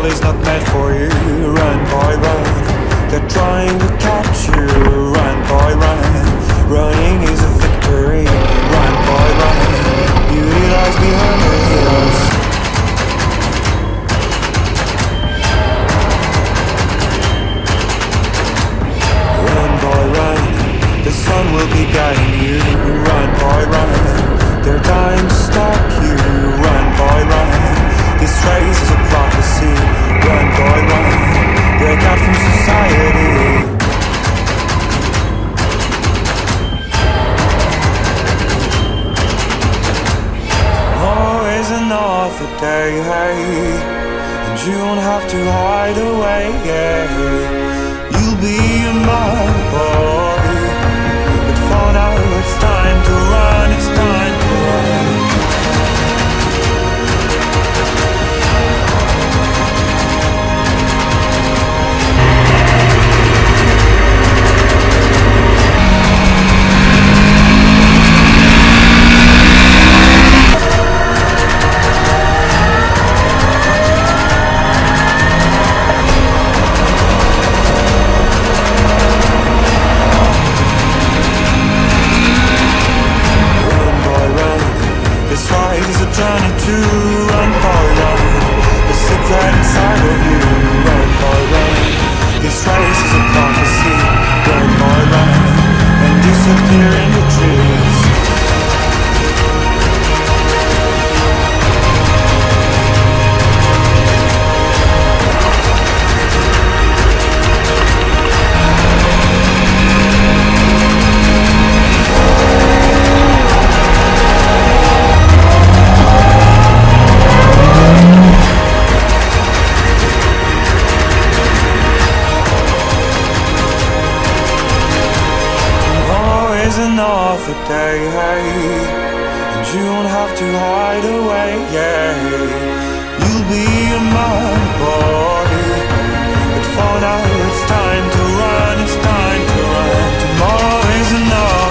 world is not meant for you. Run, boy, run. They're trying to catch you. Run, boy, run. Running is a victory. Run, boy, run. Beauty lies behind the hills. Run, boy, run. The sun will be guiding you. Run, boy, run. They're dying to stop you. Run, boy, run. This race is a prophecy. Run, boy, run. Break out from society. Tomorrow is another day, hey, and you won't have to hide away, yeah. You'll be a man, boy, but for now it's time to run, it's time to run. Journey to run, boy, run. The secret inside of you. Run, boy, run. This race is a prophecy. Run, boy, run. And disappear in the trees. Another day, hey, and you won't have to hide away, yeah. You'll be a man, boy, but for now it's time to run, it's time to run. Tomorrow is another